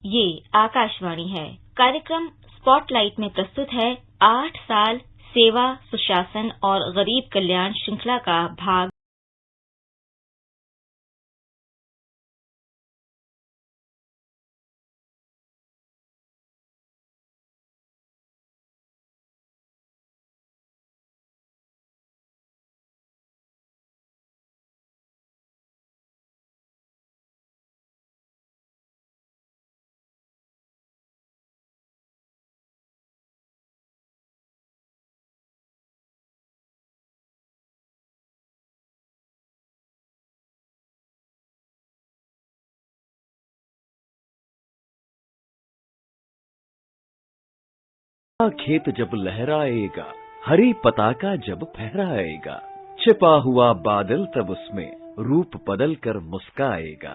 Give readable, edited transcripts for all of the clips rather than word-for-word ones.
ये आकाशवाणी है। कार्यक्रम स्पॉटलाइट में प्रस्तुत है 8 साल सेवा, सुशासन और गरीब कल्याण श्रृंखला का भाग। खेत जब लहराएगा, हरी पताका जब फहराएगा, छिपा हुआ बादल तब उसमें रूप बदल कर मुस्काएगा।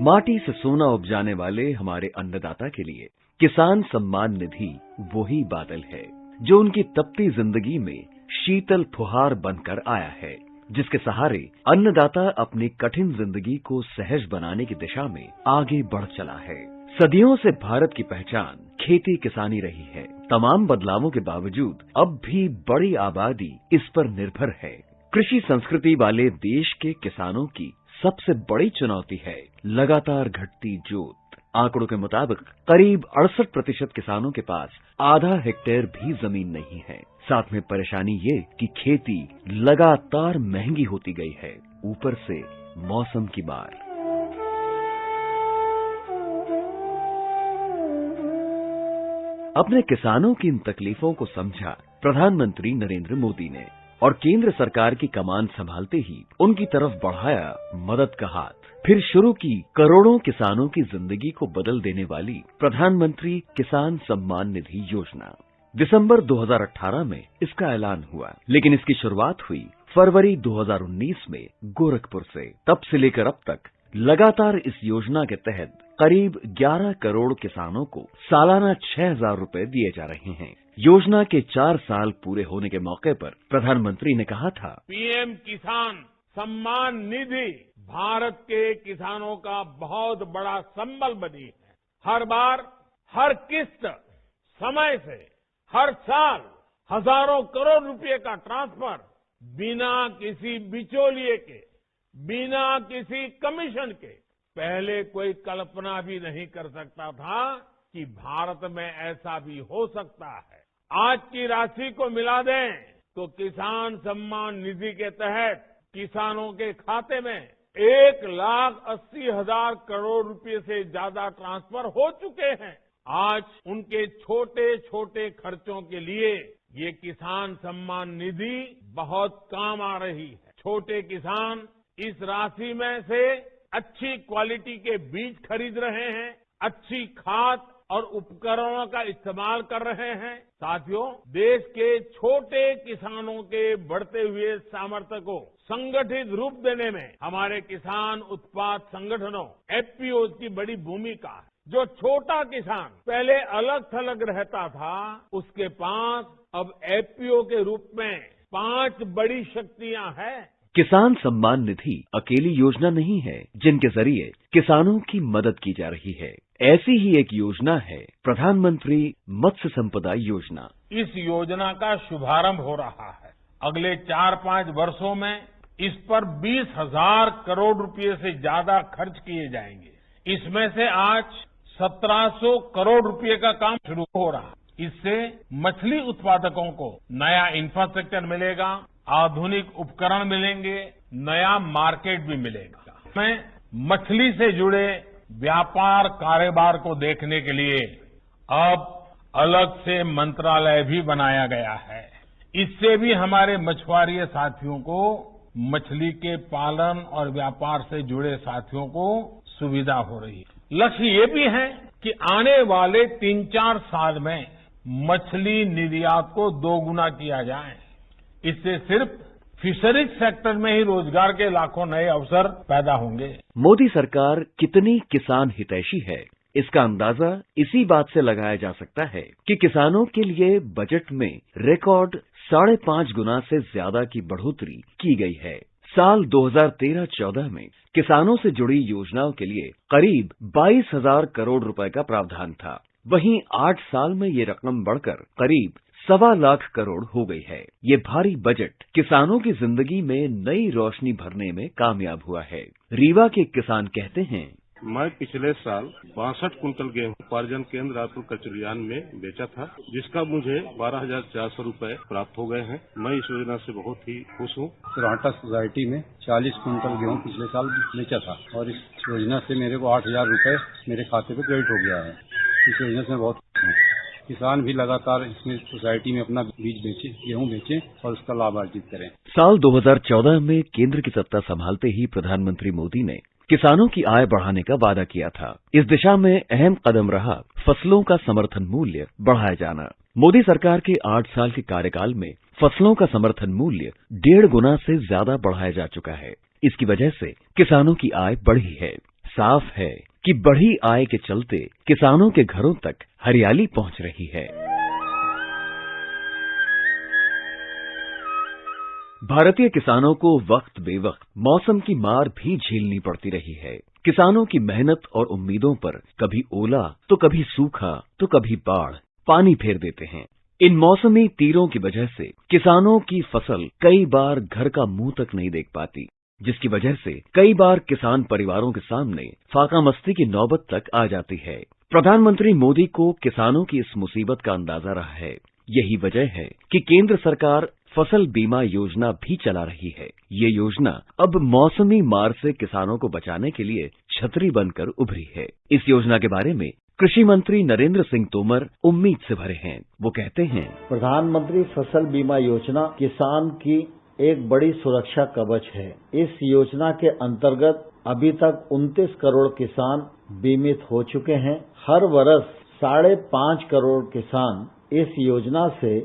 माटी से सोना उपजाने वाले हमारे अन्नदाता के लिए किसान सम्मान निधि वही बादल है जो उनकी तपती जिंदगी में शीतल फुहार बनकर आया है, जिसके सहारे अन्नदाता अपनी कठिन जिंदगी को सहज बनाने की दिशा में आगे बढ़ चला है। सदियों से भारत की पहचान खेती किसानी रही है। तमाम बदलावों के बावजूद अब भी बड़ी आबादी इस पर निर्भर है। कृषि संस्कृति वाले देश के किसानों की सबसे बड़ी चुनौती है लगातार घटती जोत। आंकड़ों के मुताबिक करीब 68% किसानों के पास आधा हेक्टेयर भी जमीन नहीं है। साथ में परेशानी ये कि खेती लगातार महंगी होती गई है, ऊपर से मौसम की मार। अपने किसानों की इन तकलीफों को समझा प्रधानमंत्री नरेंद्र मोदी ने और केंद्र सरकार की कमान संभालते ही उनकी तरफ बढ़ाया मदद का हाथ। फिर शुरू की करोड़ों किसानों की जिंदगी को बदल देने वाली प्रधानमंत्री किसान सम्मान निधि योजना। दिसंबर 2018 में इसका ऐलान हुआ, लेकिन इसकी शुरुआत हुई फरवरी 2019 में गोरखपुर से। तब से लेकर अब तक लगातार इस योजना के तहत करीब 11 करोड़ किसानों को सालाना 6,000 रुपए दिए जा रहे हैं। योजना के 4 साल पूरे होने के मौके पर प्रधानमंत्री ने कहा था, पीएम किसान सम्मान निधि भारत के किसानों का बहुत बड़ा संबल बनी है। हर बार हर किस्त समय से हर साल हजारों करोड़ रुपए का ट्रांसफर बिना किसी बिचौलिए के, बिना किसी कमीशन के। पहले कोई कल्पना भी नहीं कर सकता था कि भारत में ऐसा भी हो सकता है। आज की राशि को मिला दें तो किसान सम्मान निधि के तहत किसानों के खाते में 1,80,000 करोड़ रुपए से ज्यादा ट्रांसफर हो चुके हैं। आज उनके छोटे छोटे खर्चों के लिए ये किसान सम्मान निधि बहुत काम आ रही है। छोटे किसान इस राशि में से अच्छी क्वालिटी के बीज खरीद रहे हैं, अच्छी खाद और उपकरणों का इस्तेमाल कर रहे हैं। साथियों, देश के छोटे किसानों के बढ़ते हुए सामर्थ्य को संगठित रूप देने में हमारे किसान उत्पाद संगठनों एफपीओ की बड़ी भूमिका है। जो छोटा किसान पहले अलग थलग रहता था, उसके पास अब एफपीओ के रूप में 5 बड़ी शक्तियां हैं। किसान सम्मान निधि अकेली योजना नहीं है जिनके जरिए किसानों की मदद की जा रही है। ऐसी ही एक योजना है प्रधानमंत्री मत्स्य संपदा योजना। इस योजना का शुभारंभ हो रहा है। अगले 4-5 वर्षों में इस पर 20,000 करोड़ रुपए से ज्यादा खर्च किए जाएंगे। इसमें से आज 1,700 करोड़ रुपए का काम शुरू हो रहा है। इससे मछली उत्पादकों को नया इंफ्रास्ट्रक्चर मिलेगा, आधुनिक उपकरण मिलेंगे, नया मार्केट भी मिलेगा। इसमें मछली से जुड़े व्यापार कारोबार को देखने के लिए अब अलग से मंत्रालय भी बनाया गया है। इससे भी हमारे मछुआरे साथियों को, मछली के पालन और व्यापार से जुड़े साथियों को सुविधा हो रही है। लक्ष्य ये भी है कि आने वाले 3-4 साल में मछली निर्यात को 2 गुना किया जाए। इससे सिर्फ फिशरीज सेक्टर में ही रोजगार के लाखों नए अवसर पैदा होंगे। मोदी सरकार कितनी किसान हितैषी है, इसका अंदाजा इसी बात से लगाया जा सकता है कि किसानों के लिए बजट में रिकॉर्ड 5.5 गुना से ज्यादा की बढ़ोतरी की गई है। साल 2013-14 में किसानों से जुड़ी योजनाओं के लिए करीब 22,000 करोड़ रुपए का प्रावधान था। वहीं 8 साल में ये रकम बढ़कर करीब 1.25 लाख करोड़ हो गई है। ये भारी बजट किसानों की जिंदगी में नई रोशनी भरने में कामयाब हुआ है। रीवा के किसान कहते हैं, मैं पिछले साल 62 कुंटल गेहूं उपार्जन केंद्र रायपुर कचरियान में बेचा था, जिसका मुझे 12,400 रुपए प्राप्त हो गए हैं। मैं इस योजना से बहुत ही खुश हूँ। राटा सोसाइटी में 40 कुंटल गेहूं पिछले साल बेचा था और इस योजना से मेरे को 8,000 रुपए मेरे खाते पे क्रेडिट हो गया है। इस योजना से बहुत खुश हूँ। किसान भी लगातार इसमें सोसाइटी में अपना बीज बेचे, गेहूं बेचें और उसका लाभ अर्जित करें। साल 2014 में केंद्र की सत्ता संभालते ही प्रधानमंत्री मोदी ने किसानों की आय बढ़ाने का वादा किया था। इस दिशा में अहम कदम रहा फसलों का समर्थन मूल्य बढ़ाया जाना। मोदी सरकार के 8 साल के कार्यकाल में फसलों का समर्थन मूल्य 1.5 गुना से ज्यादा बढ़ाया जा चुका है। इसकी वजह से किसानों की आय बढ़ी है। साफ है कि बढ़ी आय के चलते किसानों के घरों तक हरियाली पहुंच रही है। भारतीय किसानों को वक्त बेवक्त मौसम की मार भी झेलनी पड़ती रही है। किसानों की मेहनत और उम्मीदों पर कभी ओला तो कभी सूखा तो कभी बाढ़ पानी फेर देते हैं। इन मौसमी तीरों की वजह से किसानों की फसल कई बार घर का मुंह तक नहीं देख पाती, जिसकी वजह से कई बार किसान परिवारों के सामने फाका मस्ती की नौबत तक आ जाती है। प्रधानमंत्री मोदी को किसानों की इस मुसीबत का अंदाजा रहा है। यही वजह है कि केंद्र सरकार फसल बीमा योजना भी चला रही है। ये योजना अब मौसमी मार से किसानों को बचाने के लिए छतरी बनकर उभरी है। इस योजना के बारे में कृषि मंत्री नरेंद्र सिंह तोमर उम्मीद से भरे हैं। वो कहते हैं, प्रधानमंत्री फसल बीमा योजना किसान की एक बड़ी सुरक्षा कवच है। इस योजना के अंतर्गत अभी तक 29 करोड़ किसान बीमित हो चुके हैं। हर वर्ष 5.5 करोड़ किसान इस योजना से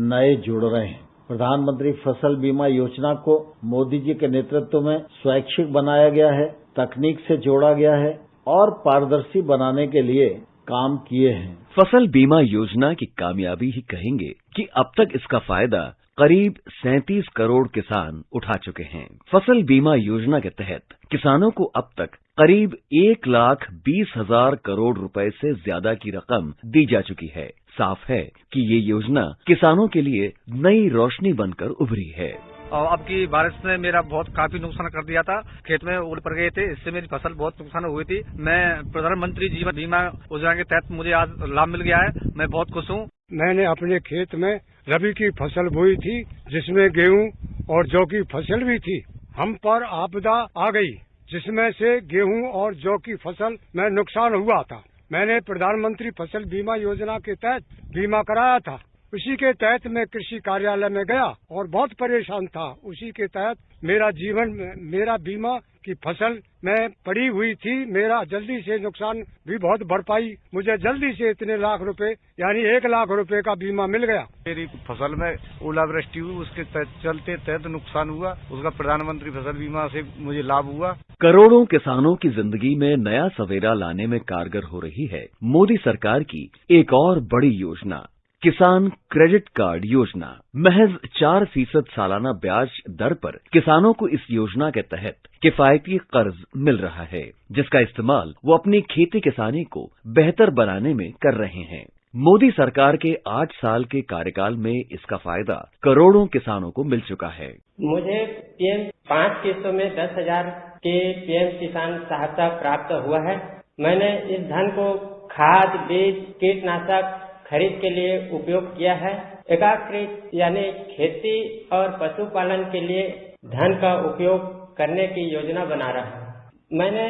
नए जुड़ रहे हैं। प्रधानमंत्री फसल बीमा योजना को मोदी जी के नेतृत्व में स्वैच्छिक बनाया गया है, तकनीक से जोड़ा गया है और पारदर्शी बनाने के लिए काम किए हैं। फसल बीमा योजना की कामयाबी ही कहेंगे कि अब तक इसका फायदा करीब 37 करोड़ किसान उठा चुके हैं। फसल बीमा योजना के तहत किसानों को अब तक करीब 1,20,000 करोड़ रुपए से ज्यादा की रकम दी जा चुकी है। साफ है कि ये योजना किसानों के लिए नई रोशनी बनकर उभरी है। और अब की बारिश ने मेरा काफी नुकसान कर दिया था। खेत में ओले पड़ गए थे, इससे मेरी फसल बहुत नुकसान हुई थी। मैं प्रधानमंत्री जीवन बीमा योजना के तहत मुझे आज लाभ मिल गया है। मैं बहुत खुश हूँ। मैंने अपने खेत में रबी की फसल बोई थी, जिसमें गेहूं और जौ की फसल भी थी। हम पर आपदा आ गई, जिसमें से गेहूं और जौ की फसल में नुकसान हुआ था। मैंने प्रधानमंत्री फसल बीमा योजना के तहत बीमा कराया था। उसी के तहत मैं कृषि कार्यालय में गया और बहुत परेशान था। उसी के तहत मेरा बीमा की फसल में पड़ी हुई थी। मेरा जल्दी से नुकसान भी बहुत भरपाई, मुझे जल्दी से इतने लाख रुपए यानी 1 लाख रुपए का बीमा मिल गया। मेरी फसल में ओलावृष्टि हुई, उसके चलते तहत नुकसान हुआ। उसका प्रधानमंत्री फसल बीमा से मुझे लाभ हुआ। करोड़ों किसानों की जिंदगी में नया सवेरा लाने में कारगर हो रही है मोदी सरकार की एक और बड़ी योजना, किसान क्रेडिट कार्ड योजना। महज 4% सालाना ब्याज दर पर किसानों को इस योजना के तहत किफायती कर्ज मिल रहा है, जिसका इस्तेमाल वो अपनी खेती किसानी को बेहतर बनाने में कर रहे हैं। मोदी सरकार के 8 साल के कार्यकाल में इसका फायदा करोड़ों किसानों को मिल चुका है। मुझे पीएम 5 किस्तों में 10,000 के पीएम किसान सहायता प्राप्त हुआ है। मैंने इस धन को खाद, बीज, कीटनाशक खरीद के लिए उपयोग किया है। एकीकृत यानी खेती और पशुपालन के लिए धन का उपयोग करने की योजना बना रहा हूँ। मैंने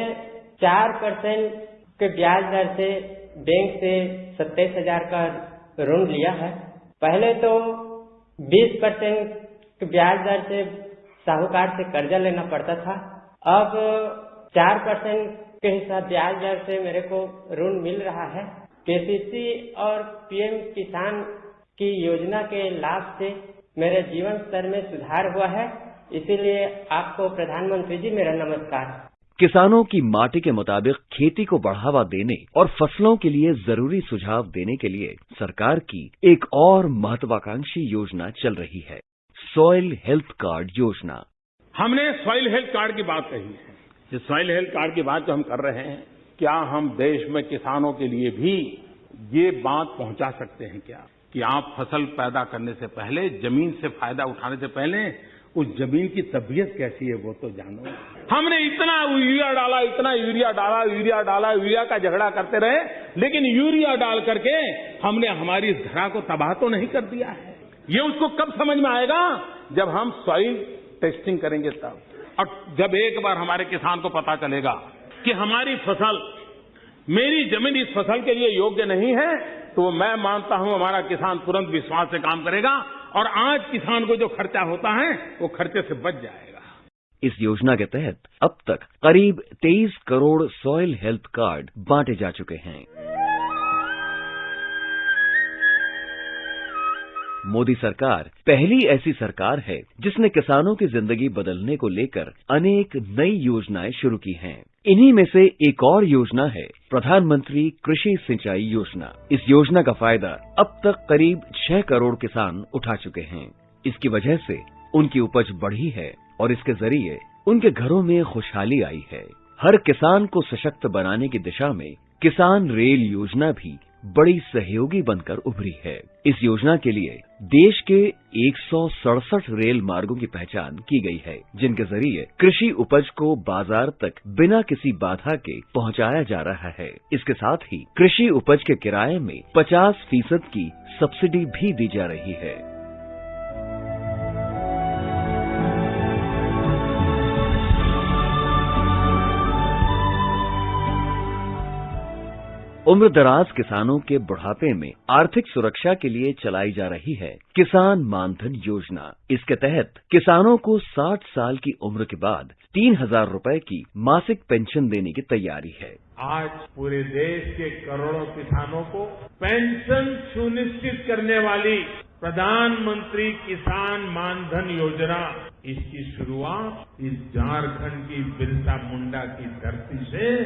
4% के ब्याज दर से बैंक से 27,000 का ऋण लिया है। पहले तो 20% के ब्याज दर से साहूकार से कर्जा लेना पड़ता था। अब 4% के हिसाब ब्याज दर से मेरे को ऋण मिल रहा है। केसीसी और पीएम किसान की योजना के लाभ से मेरे जीवन स्तर में सुधार हुआ है। इसीलिए आपको प्रधानमंत्री जी मेरा नमस्कार। किसानों की माटी के मुताबिक खेती को बढ़ावा देने और फसलों के लिए जरूरी सुझाव देने के लिए सरकार की एक और महत्वाकांक्षी योजना चल रही है, सॉइल हेल्थ कार्ड योजना। हमने सॉइल हेल्थ कार्ड की बात कही है। ये सॉइल हेल्थ कार्ड की बात जो हम कर रहे हैं, क्या हम देश में किसानों के लिए भी ये बात पहुंचा सकते हैं क्या कि आप फसल पैदा करने से पहले, जमीन से फायदा उठाने से पहले उस जमीन की तबीयत कैसी है वो तो जानो। हमने इतना यूरिया डाला, इतना यूरिया डाला, यूरिया का झगड़ा करते रहे, लेकिन यूरिया डाल करके हमने हमारी इस धरा को तबाह तो नहीं कर दिया है। ये उसको कब समझ में आएगा? जब हम सॉइल टेस्टिंग करेंगे तब। और जब एक बार हमारे किसान को पता चलेगा कि हमारी फसल, मेरी जमीन इस फसल के लिए योग्य नहीं है, तो मैं मानता हूं हमारा किसान तुरंत विश्वास से काम करेगा और आज किसान को जो खर्चा होता है वो खर्चे से बच जाएगा। इस योजना के तहत अब तक करीब 23 करोड़ सॉइल हेल्थ कार्ड बांटे जा चुके हैं। मोदी सरकार पहली ऐसी सरकार है जिसने किसानों की जिंदगी बदलने को लेकर अनेक नई योजनाएं शुरू की हैं। इन्हीं में से एक और योजना है प्रधानमंत्री कृषि सिंचाई योजना। इस योजना का फायदा अब तक करीब 6 करोड़ किसान उठा चुके हैं। इसकी वजह से उनकी उपज बढ़ी है और इसके जरिए उनके घरों में खुशहाली आई है। हर किसान को सशक्त बनाने की दिशा में किसान रेल योजना भी बड़ी सहयोगी बनकर उभरी है। इस योजना के लिए देश के 167 रेल मार्गों की पहचान की गई है, जिनके जरिए कृषि उपज को बाजार तक बिना किसी बाधा के पहुंचाया जा रहा है। इसके साथ ही कृषि उपज के किराए में 50% की सब्सिडी भी दी जा रही है। उम्रदराज किसानों के बुढ़ापे में आर्थिक सुरक्षा के लिए चलाई जा रही है किसान मानधन योजना। इसके तहत किसानों को 60 साल की उम्र के बाद 3,000 रुपए की मासिक पेंशन देने की तैयारी है। आज पूरे देश के करोड़ों किसानों को पेंशन सुनिश्चित करने वाली प्रधानमंत्री किसान मानधन योजना, इसकी शुरुआत इस झारखंड की बिरसा मुंडा की धरती से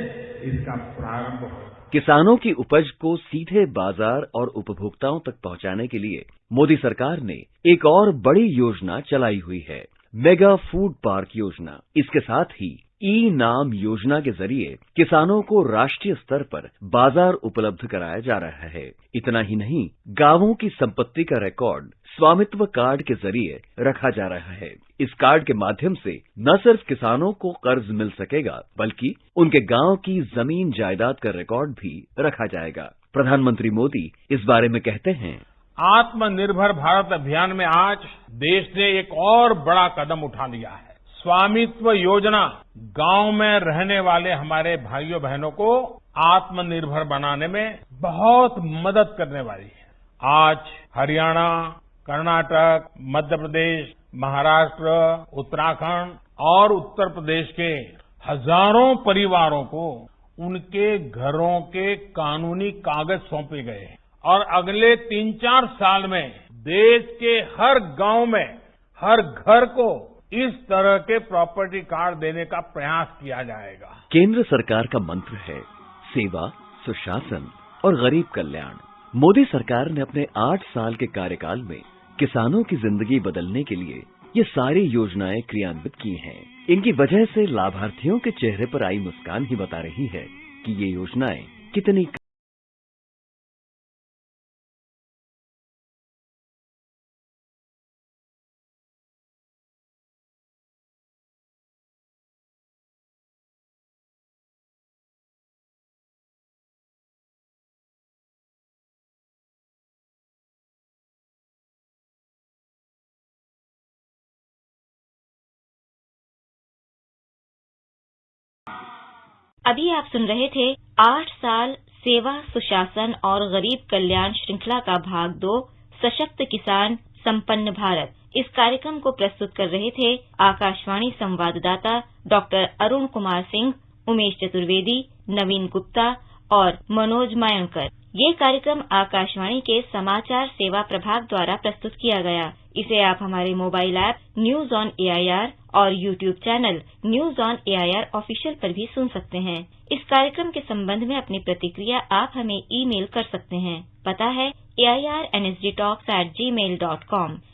इसका प्रारंभ हुआ। किसानों की उपज को सीधे बाजार और उपभोक्ताओं तक पहुंचाने के लिए मोदी सरकार ने एक और बड़ी योजना चलाई हुई है, मेगा फूड पार्क योजना। इसके साथ ही ई-नाम योजना के जरिए किसानों को राष्ट्रीय स्तर पर बाजार उपलब्ध कराया जा रहा है। इतना ही नहीं, गांवों की संपत्ति का रिकॉर्ड स्वामित्व कार्ड के जरिए रखा जा रहा है। इस कार्ड के माध्यम से न सिर्फ किसानों को कर्ज मिल सकेगा, बल्कि उनके गांव की जमीन जायदाद का रिकॉर्ड भी रखा जाएगा। प्रधानमंत्री मोदी इस बारे में कहते हैं, आत्मनिर्भर भारत अभियान में आज देश ने एक और बड़ा कदम उठा लिया है। स्वामित्व योजना गांव में रहने वाले हमारे भाइयों बहनों को आत्मनिर्भर बनाने में बहुत मदद करने वाली है। आज हरियाणा, कर्नाटक, मध्य प्रदेश, महाराष्ट्र, उत्तराखंड और उत्तर प्रदेश के हजारों परिवारों को उनके घरों के कानूनी कागज सौंपे गए हैं और अगले 3-4 साल में देश के हर गांव में, हर घर को इस तरह के प्रॉपर्टी कार्ड देने का प्रयास किया जाएगा। केंद्र सरकार का मंत्र है सेवा, सुशासन और गरीब कल्याण। मोदी सरकार ने अपने 8 साल के कार्यकाल में किसानों की जिंदगी बदलने के लिए ये सारी योजनाएं क्रियान्वित की हैं। इनकी वजह से लाभार्थियों के चेहरे पर आई मुस्कान ही बता रही है कि ये योजनाएं कितनी अभी आप सुन रहे थे 8 साल सेवा, सुशासन और गरीब कल्याण श्रृंखला का भाग 2, सशक्त किसान संपन्न भारत। इस कार्यक्रम को प्रस्तुत कर रहे थे आकाशवाणी संवाददाता डॉक्टर अरुण कुमार सिंह, उमेश चतुर्वेदी, नवीन गुप्ता और मनोज मायंकर। ये कार्यक्रम आकाशवाणी के समाचार सेवा प्रभाग द्वारा प्रस्तुत किया गया। इसे आप हमारे mobile app news on AIR और YouTube channel news on AIR official पर भी सुन सकते हैं। इस कार्यक्रम के संबंध में अपनी प्रतिक्रिया आप हमें ईमेल कर सकते हैं। पता है AIRNSGTalks@gmail.com।